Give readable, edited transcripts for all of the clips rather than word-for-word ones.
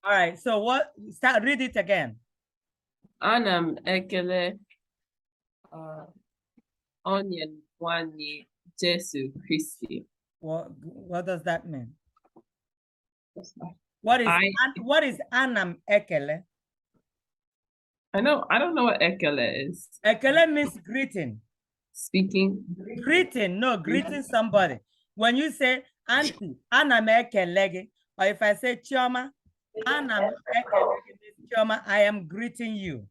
All right. So what? Read it again. Anam ekele onye nwanyị Jesu Christi. What does that mean? What is Anam Ekele? I don't know what ekele is. Ekele means greeting. Speaking. Greeting, no, greeting somebody. When you say auntie, Anam Ekele, or if I say Chioma, Anam Ekele, Chioma, I am greeting you.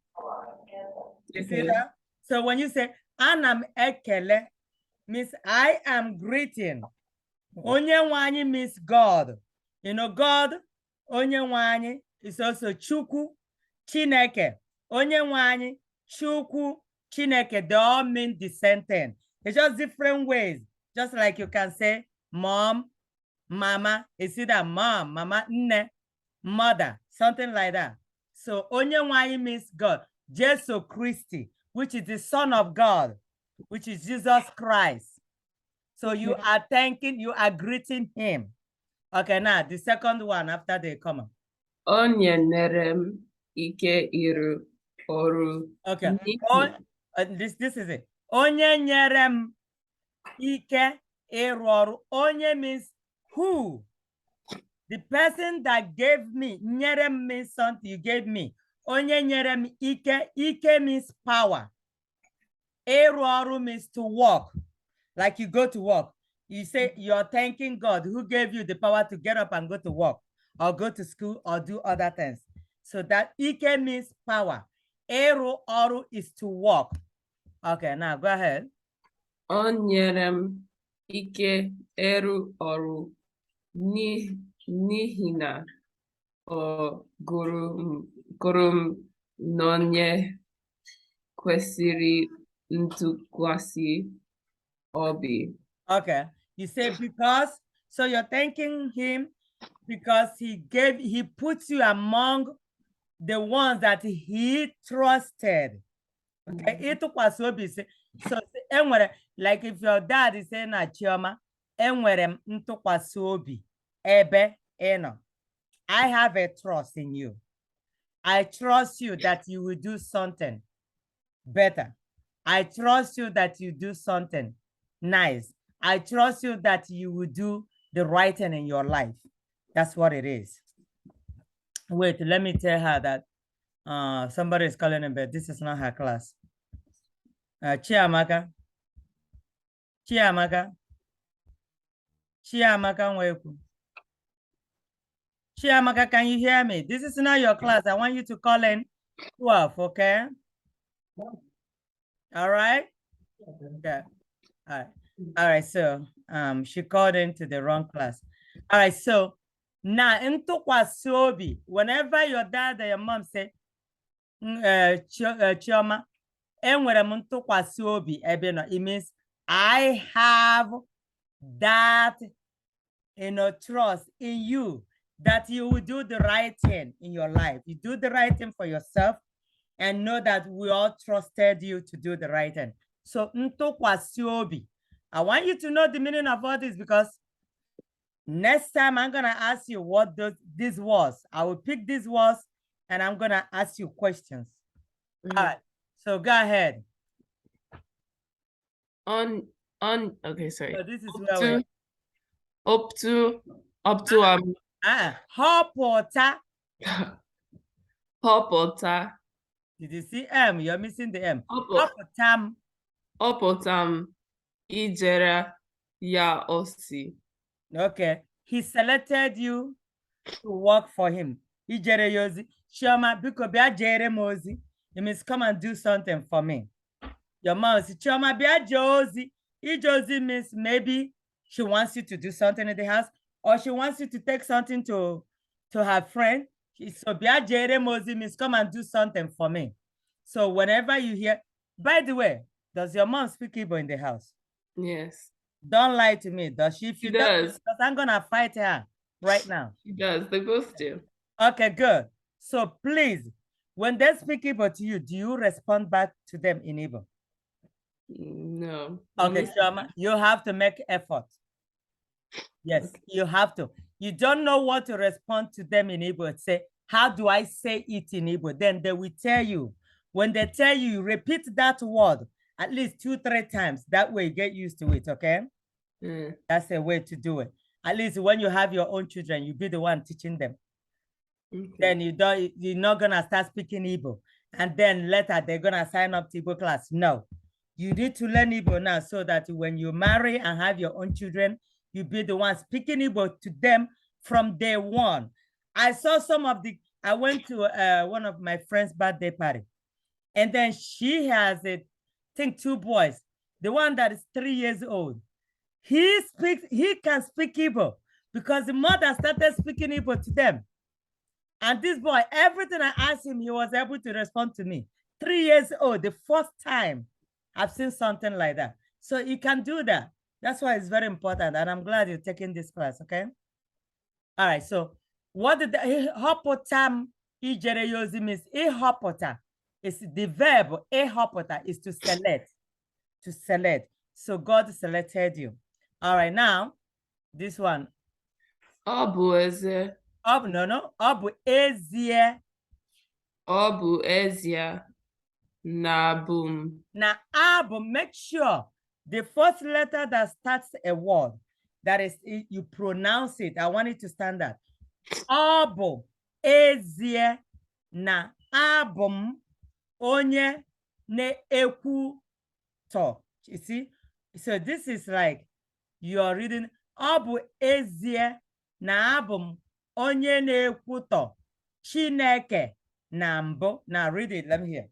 You see that? So when you say Anam Ekele, means I am greeting. Onye nwanyi means God. You know, God, onye nwanyi is also Chukwu, Chineke. Onye nwanyi, Chukwu, Chineke, they all mean the same thing. It's just different ways. Just like you can say mom, mama. It's either mom, mama, nne, mother, something like that. So onye nwanyi means God. Jesu Christi, which is the Son of God, which is Jesus Christ. So you are thanking, you are greeting him. Okay, now the second one after the comma. Onye nerem ike iru oru. Okay. This is it. Onye nyerem ike iru oru. Onye means who? The person that gave me. Nyerem means something you gave me. Onye nyerem ike. Ike means power. Iru oru means to walk. Like you go to work, you say you're thanking God who gave you the power to get up and go to work or go to school or do other things. So that Ike means power. Eru oru is to walk. Okay, now go ahead. Onyerem ike eru oru nihina o gurum nonye kwesiri ntukwasi obi. Okay, you say because, so you're thanking him because he puts you among the ones that he trusted. Okay, so like if your dad is saying Chioma, enwere ntụkwasị obi ebe eno. I have a trust in you. I trust you that you will do something better. I trust you that you do something nice. I trust you that you will do the right thing in your life. That's what it is. Wait, let me tell her that somebody is calling in bed. This is not her class. Chiamaka. Chiamaka. Chiamaka Nweku. Chiamaka, can you hear me? This is not your class. I want you to call in 12, okay? All right? Okay. All right. All right, so she called into the wrong class. All right, so now ntụkwasị obi, whenever your dad or your mom say Chioma, enwere m ntụkwasị obi ebe no, it means I have that trust in you that you will do the right thing in your life. You do the right thing for yourself and know that we all trusted you to do the right thing. So ntụkwasị obi. I want you to know the meaning of all this because next time I'm gonna ask you what this was. I will pick these words and I'm gonna ask you questions. All right, so go ahead. Okay, sorry. So this is where up to hopota. Hopota. Did you see M? You're missing the M. Hopotam ijera ya osi. Okay, he selected you to work for him. Ijere yozi. Chioma, biko bia jere mozi. It means come and do something for me. Your mom says, Chioma, bia jozi. Ijozi means maybe she wants you to do something in the house or she wants you to take something to her friend. So bia jere mozi means come and do something for me. So whenever you hear, by the way, does your mom speak Igbo in the house? Yes. Don't lie to me. Does she? If she does. Because I'm going to fight her right now. She does. They both do. Okay, good. So please, when they speak Igbo to you, do you respond back to them in Igbo? No. Okay, Shama, you have to make effort. Yes, you have to. you don't know what to respond to them in Igbo, say, how do I say it in Igbo? Then they will tell you. When they tell you, you repeat that word at least 2-3 times. That way you get used to it, okay? That's a way to do it. At least when you have your own children, you be the one teaching them. Okay. Then you're not gonna start speaking Igbo. And then later they're gonna sign up to Igbo class. No, you need to learn Igbo now so that when you marry and have your own children, you be the one speaking Igbo to them from day one. I saw I went to one of my friend's birthday party, and then she has, I think, 2 boys. The one that is 3 years old, he can speak Igbo because the mother started speaking Igbo to them. And this boy, everything I asked him, he was able to respond to me. 3 years old, the first time I've seen something like that. So you can do that. That's why it's very important. And I'm glad you're taking this class, okay? All right, so what did the hopotam ijereyozi means? Ihopota is the verb, ihopota is to select, to select. So God selected you. All right, now, this one. Obu eze. No. Obu ezie. Obu ezie. Na boom. Now, abum, make sure the first letter that starts a word, that is, you pronounce it. I want it to stand out. Obu ezie na abum onye ne ekwu to. You see? So this is like you're reading Obu ezie na abum onye ne ekwu to Chineke na mbụ. Now read it. Let me hear.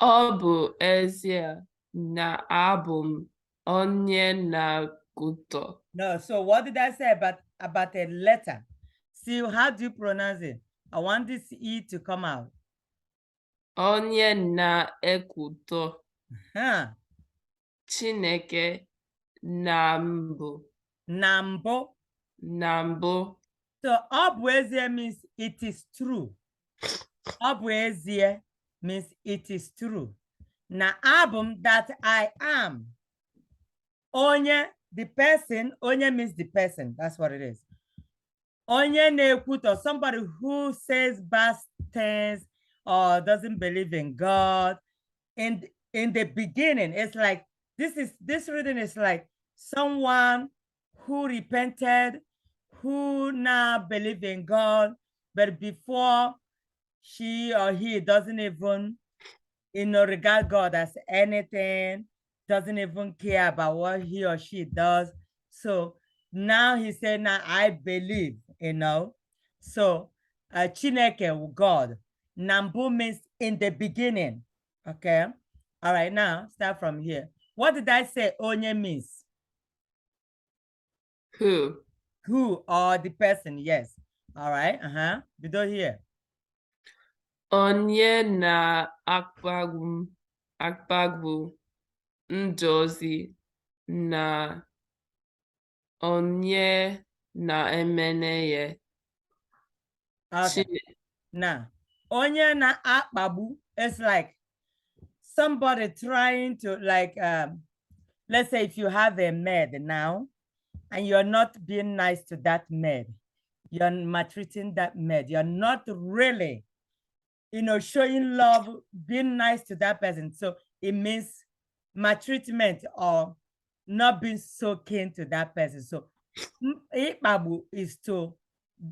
Obu ezie na abum onye na-ekwutọ. No, so what did I say about a letter? See, how do you pronounce it? I want this E to come out. Onye na-ekwutọ. Chineke na mbụ. Na mbụ. Na mbụ. So, obu ezie means it is true. Obu ezie means it is true. Na abum, that I am. Onye, the person. Onye means the person. That's what it is. Onye nekwuto, somebody who says bad things or doesn't believe in God. In the beginning, it's like this reading is like someone who repented, who now believe in God, but before she or he doesn't even, regard God as anything, doesn't even care about what he or she does. So now he said, now I believe, So Chineke, God. Nambu means in the beginning. Okay. All right, now start from here. What did I say onye means? Who? Who, or the person, yes. All right, Did you hear? Onye na-akpagbu njozi na onye na-emene ya. Okay. Now, onye na-akpagbu is like somebody trying to, like, let's say if you have a maid now and you're not being nice to that maid, you're maltreating that maid, you're not really, showing love, being nice to that person. So it means maltreatment or not being so keen to that person. So ikpagbu is to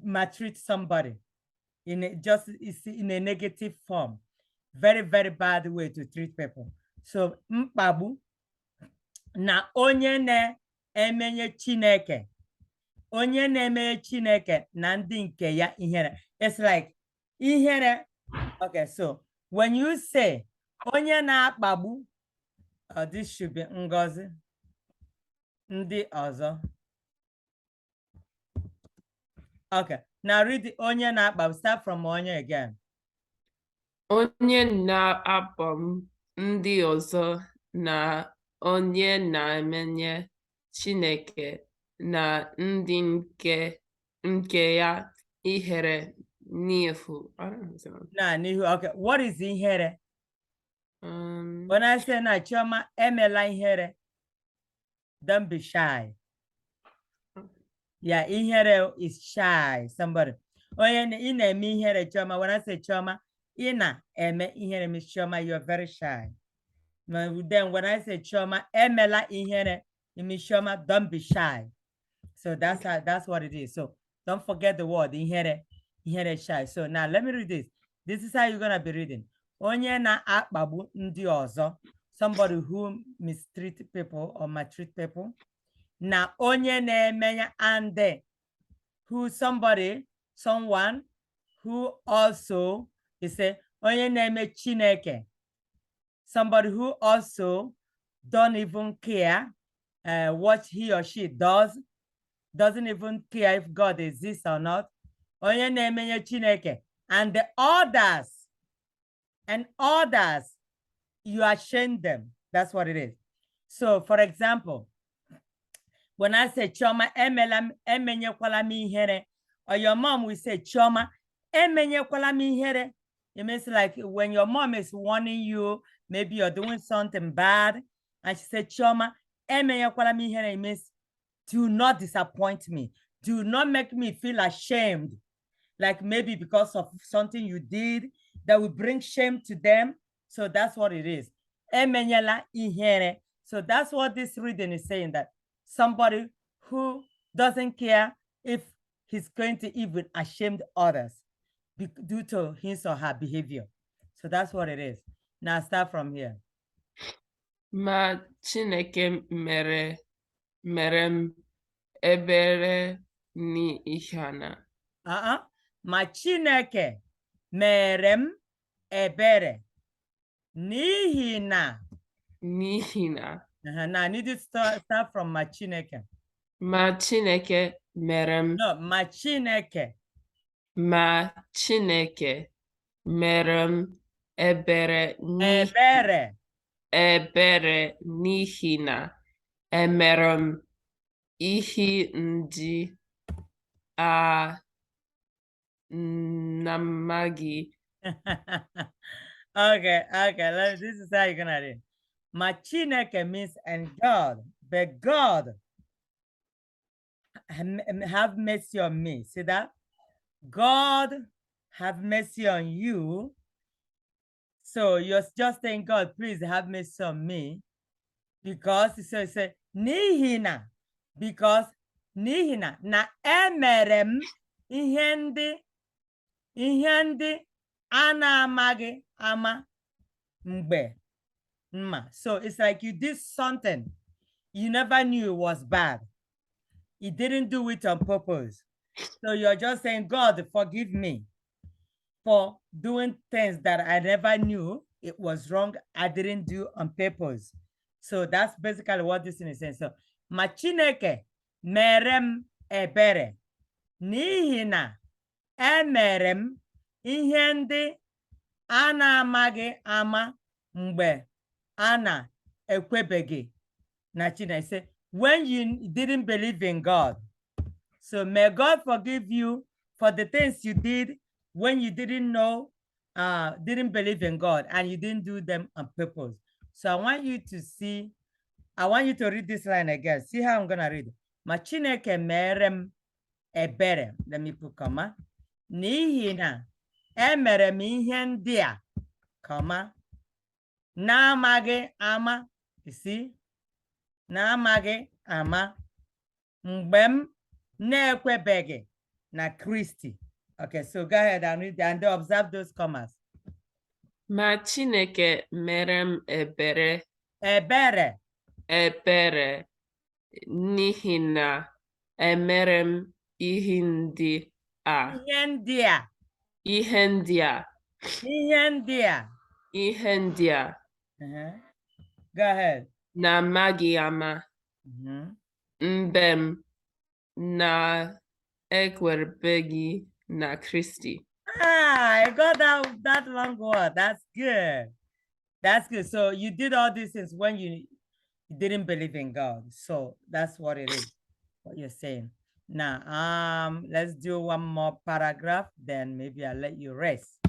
maltreat somebody in a negative form. Very, very bad way to treat people. So mkpagbu na onye na-emenye Chineke. Onye na-emenye Chineke na ndị nke ya ihere. It's like ihere. Okay, so when you say onye na-akpagbu, this should be ngozi. Ndị ọzọ. Okay, now read the onye na-akpagbu. Start from onye again. Onye na-akpagbu ndị ọzọ na onye na-emenye Chineke na ndị nke ya ihere n'ihu. N'ihu. Okay, what is ihere? When I say na Chioma emela ihere, don't be shy. Yeah, ihere is shy. Somebody. Ina eme ihere Chioma. When I say Chioma, ina eme ihere means Chioma, you're very shy. Then when I say Chioma, emela ihere, it means Chioma, don't be shy. So that's what it is. So don't forget the word ihere, ihere shy. So now let me read this. This is how you're gonna be reading. Onye na-akpagbu ndị ọzọ, somebody who mistreat people or maltreat people. Na onye na-emenya and who someone who also is a onye na-eme Chineke, somebody who also don't even care what he or she doesn't even care if God exists or not. Onye na-emenye Chineke and the others, you shame them. That's what it is. So for example, when I say Chioma, emenyekwala m ihere, or your mom will say Chioma, emenyekwala m ihere. It means like when your mom is warning you, maybe you're doing something bad, and she said Chioma, emenyekwala m ihere, it means do not disappoint me. Do not make me feel ashamed. Like maybe because of something you did that will bring shame to them. So that's what it is. Emenyela ihere. So that's what this reading is saying, that somebody who doesn't care if he's going to even ashame others due to his or her behavior. So that's what it is. Now start from here. Ma Chineke mere m ebere n'ihana. Ma Chineke mere m ebere n'ihina. Now I need to start from ma Chineke. Ma Chineke mere m. No, ma Chineke. Ma Chineke mere m ebere n'ihi na emere m ihe ndị a na-amaghị. Okay. This is how you're gonna read. Ma Chineke means and God, but God have mercy on me. See that? God have mercy on you. So you're just saying, God, please have mercy on me. Because so it said nihina, because nihina na emerem ihe ndị a na-amaghị ama mgbe mma. So it's like you did something you never knew it was bad. You didn't do it on purpose. So you're just saying, God, forgive me for doing things that I never knew it was wrong. I didn't do on purpose. So that's basically what this thing is saying. So, ma Chineke merem ebere n'ihi na emerem ihe ndị a na-amaghị ama mgbe a na-ekwebeghị na Chineke. Say, when you didn't believe in God. So may God forgive you for the things you did when you didn't know, didn't believe in God, and you didn't do them on purpose. So I want you to read this line again. See how I'm gonna read it. Ma Chineke merem ebere. Let me put comma. N'ihi na emere m ihe ndị a, comma, na-amaghị ama. You see? Na-amaghị ama mgbe m na-ekwebeghị na Kristi. Okay, so go ahead and read and observe those commas. Ma Chineke mere m ebere n'ihi na emere m ihe ndị a. Go ahead. Na-amaghị ama mgbe m na-ekwebeghị na Kristi. I got that long word. That's good. That's good. So you did all these things when you didn't believe in God. So that's what it is, what you're saying. Now, let's do one more paragraph, then maybe I'll let you rest.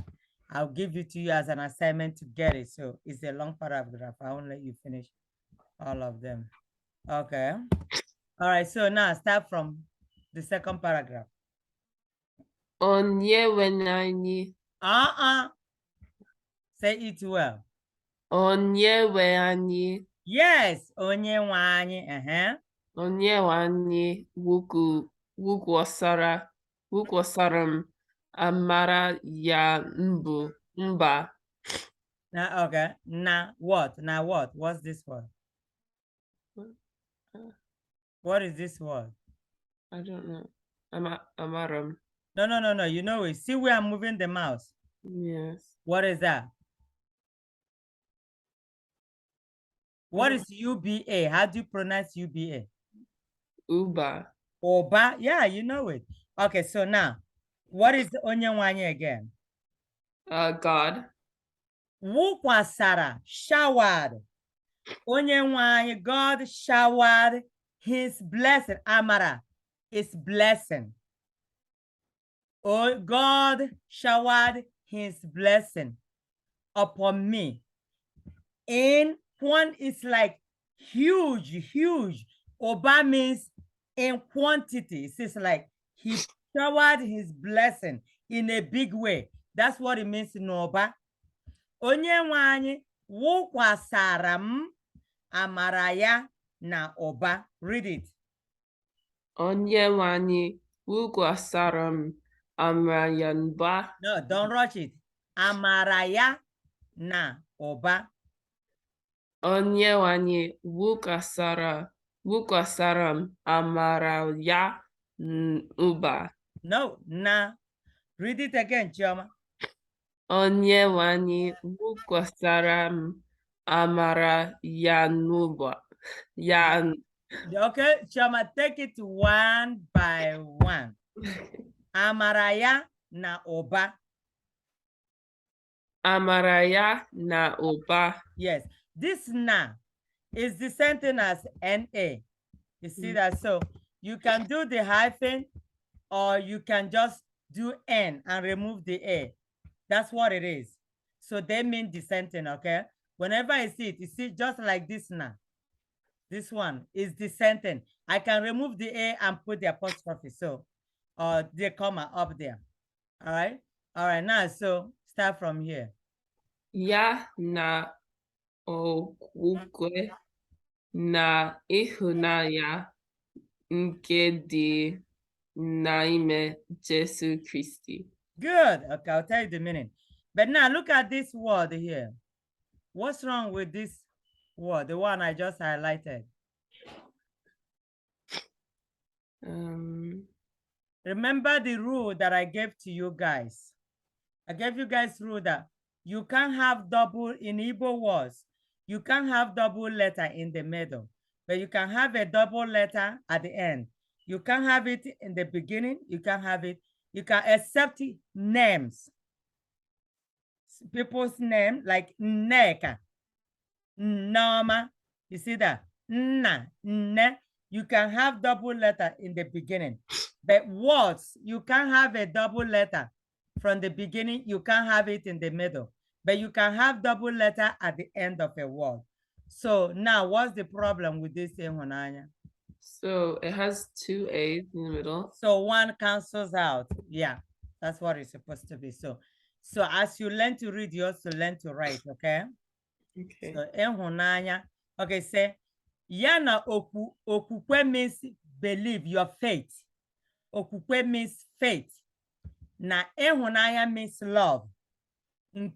I'll give it to you as an assignment to get it. So it's a long paragraph. I won't let you finish all of them. Okay. All right. So now start from The second paragraph. Onyewenanyi. Say it well. Onyewenanyi. Yes, onyenwanyi. Onyewenanyi wụkwasara amara ya mba. Now, okay. Now what? Now what? What's this word? What is this word? I don't know. Amaram. No. You know it. See where I'm moving the mouse? Yes. What is that? What is UBA? How do you pronounce UBA? Uba. Oba. Yeah, you know it. Okay, so now, what is onyenwanyi again? God. Wukwasara, showered. Onyenwanyi, God showered his blessing. Amara is blessing. Oh, God showered his blessing upon me. In one is like huge. Oba means in quantity. It's like he showered his blessing in a big way. That's what it means in Oba. Onyenwanyi wụkwasara m amara ya na Oba. Read it. Onyenwanyi wụkwasara amara ya mba. No, don't rush it. Amara ya na Oba. Onyenwanyi wụkwasara amara ya ụba. No, na. Read it again, Chioma. Onyenwanyi wụkwasara amara ya n'ụba. Ya. Okay, Chioma, take it one by one. Amara ya na Oba. Amara ya na ụba. Yes, this na is the sentence as NA. You see that? So you can do the hyphen or you can just do N and remove the A. That's what it is. So they mean the sentence, okay? Whenever I see it, you see just like this now. This one is the sentence. I can remove the A and put the apostrophe. So, the comma up there. All right. All right. Now, so start from here. Ya na okwukwe na ịhụnanya nke dị n'ime Jesu Kristi. Good. Okay, I'll tell you the meaning. But now look at this word here. What's wrong with this word? The one I just highlighted. Remember the rule that I gave to you guys. I gave you guys rule that you can't have double in Igbo words. You can't have double letter in the middle, but you can have a double letter at the end. You can't have it in the beginning. You can't have it. You can accept names. People's name like Neka, Nama. You see that? Na, ne. You can have double letter in the beginning. But words, you can't have a double letter from the beginning. You can't have it in the middle. But you can have double letter at the end of a word. So now what's the problem with this Honanya? So it has two A's in the middle. So one cancels out. Yeah, that's what it's supposed to be. So as you learn to read, you also learn to write, okay? Okay. So Honanya. Okay, say Yana okukwe means believe, your faith. Okukwe means faith. Na Honanya means love.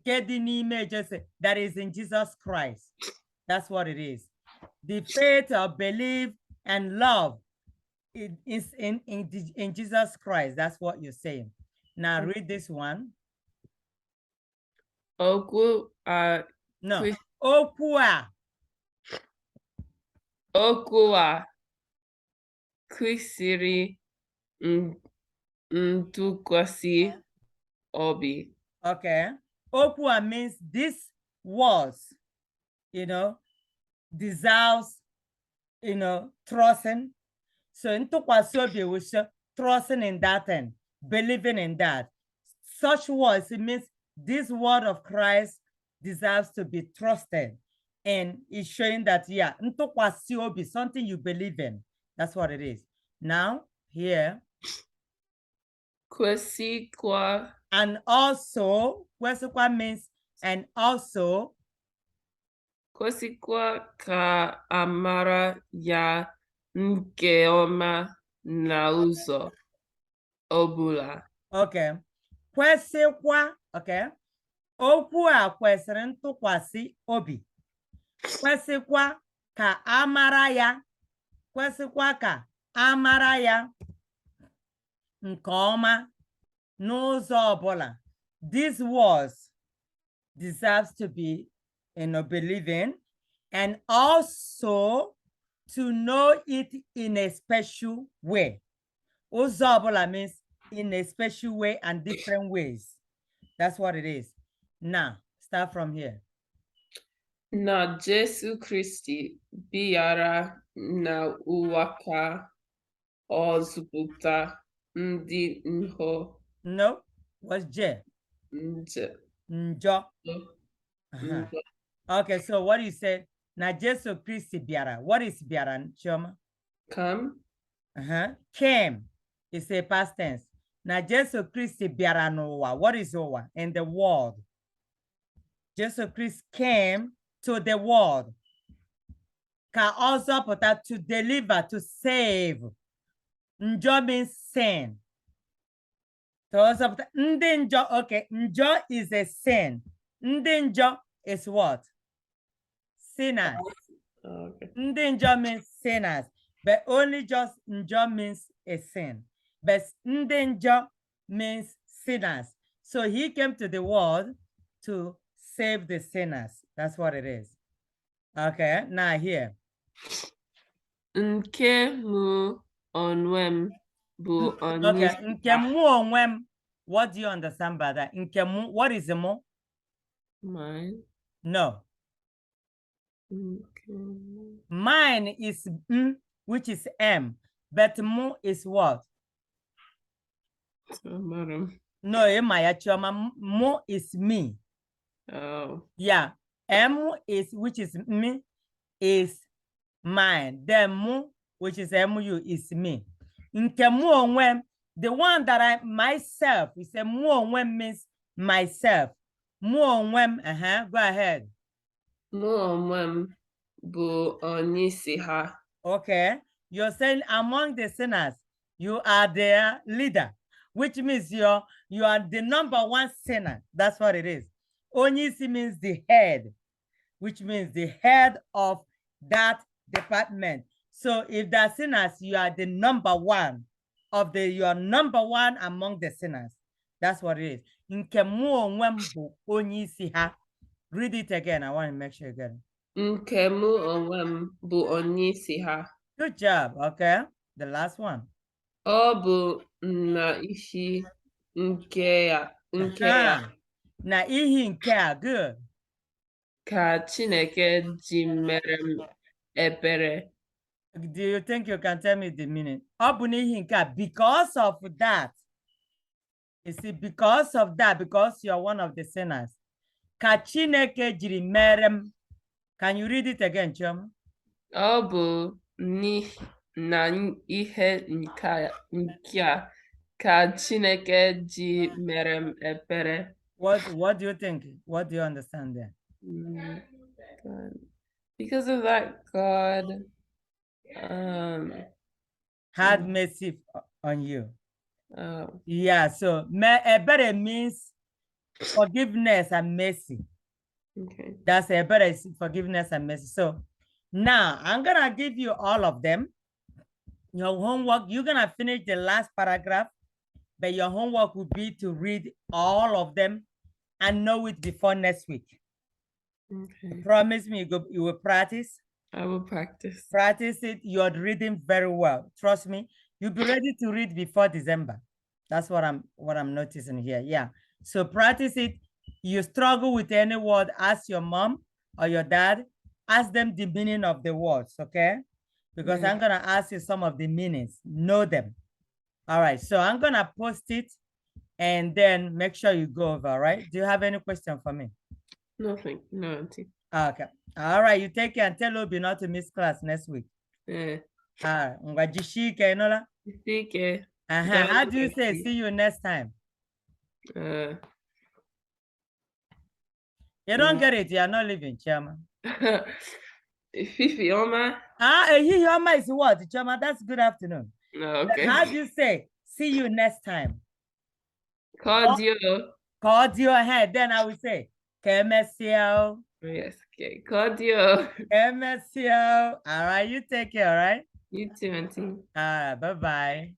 That is in Jesus Christ. That's what it is. The faith of belief and love is in Jesus Christ. That's what you're saying. Now read this one. Okwu no. Okwu kwesịrị ntụkwasị obi. Okay. Okwu means this was, deserves, trusting. So ntụkwasị obi was trusting in that and believing in that. Such words, it means this word of Christ deserves to be trusted. And it's showing that, yeah, ntụkwasị obi, something you believe in. That's what it is. Now, here. Kwesikwa. And also, kwesikwa means and also. Kwesikwa ka amara ya nke ọma na ụzọ ọbụla. Okay. Kwesikwa, okay. Okwu a kwesịrị ntụkwasị obi. Kwesikwa ka amara ya. Kwesikwa ka amara ya nke ọma n'ụzọ ọbụla. This words deserves to be believing and also to know it in a special way. Ụzọ ọbụla means in a special way and different ways. That's what it is. Now, start from here. Na Jesu Kristi bịara na ụwa ka ọ zọpụta ndị nhọ. No, what's J? Njo. Okay, so what do you say? Na Jesu Kristi bịara. What is bịara, Chioma? Come. Came is a past tense. Na Jesu Kristi bịara n'ụwa. What is ụwa? In the world. Jesus Christ came to the world. Ka ọ zọpụta, to deliver, to save. Njọ means sin. Ndị njọ, okay, njọ is a sin. Ndị njọ is what? Sinners. Okay. Ndị njọ means sinners, but only just njọ means a sin. But ndị njọ means sinners. So he came to the world to save the sinners. That's what it is. Okay, now here. Nke mụ onwe m bụ onye. Okay, nke mụ onwe m. What do you understand by that? Nke mụ, what is the mụ? Mine. No. Okay. Mine is m, which is M, but mụ is what? Madam. No, Maya Chioma, mụ is me. Oh. Yeah, M is, which is me, is mine. Then mu, which is MU, is me. Nke mụ onwe m, the one that I myself, we say mụ onwe m means myself. Mụ onwe m, go ahead. Mụ onwe m bụ onye isi ha. Okay. You're saying among the sinners, you are their leader, which means you are the number one sinner. That's what it is. Onyisi means the head, which means the head of that department. So if there are sinners, you are the number one of you are number one among the sinners. That's what it is. Nke mụ onwe m bụ onye isi ha. Read it again. I want to make sure you get it. Nke mụ onwe m bụ onye isi ha. Good job. Okay. The last one. Ọ bụ na ihi nke ya. Na ihi nke a. Good. Ka Chineke ji mere m ebere. Do you think you can tell me the meaning? Ọ bụ n'ihi nke a. Because of that. You see, because of that, because you are one of the sinners. Ka Chineke jiri mere m. Can you read it again, Chioma? Ọ bụ na ihe nke a ka Chineke ji mere m ebere. What do you think? What do you understand there? God. Because of that, God had mercy on you. Oh. Yeah, so ebere means forgiveness and mercy. Okay. That's ebere, forgiveness and mercy. So now I'm gonna give you all of them. Your homework, you're gonna finish the last paragraph, but your homework will be to read all of them and know it before next week. Okay. Promise me you will practice. I will practice. Practice it. You're reading very well. Trust me. You'll be ready to read before December. That's what I'm noticing here. Yeah. So practice it. You struggle with any word, ask your mom or your dad. Ask them the meaning of the words, okay? Because Yeah. I'm gonna ask you some of the meanings. Know them. All right. So I'm gonna post it and then make sure you go over. All right. Do you have any question for me? Nothing. No, Auntie. Okay. All right. You take care and tell Obi not to miss class next week. Yeah. All right. Okay. How do you say see you next time? Uh, You don't get it. You are not living, Chioma. Fifi Oma. Ehihie is what, Chioma? That's good afternoon. Okay. How do you say see you next time? Cordial. Cordial head. Then I will say Kemesio. Yes, okay. Cordial. Kemesio. All right, you take care, all right? You too, Auntie. Bye-bye.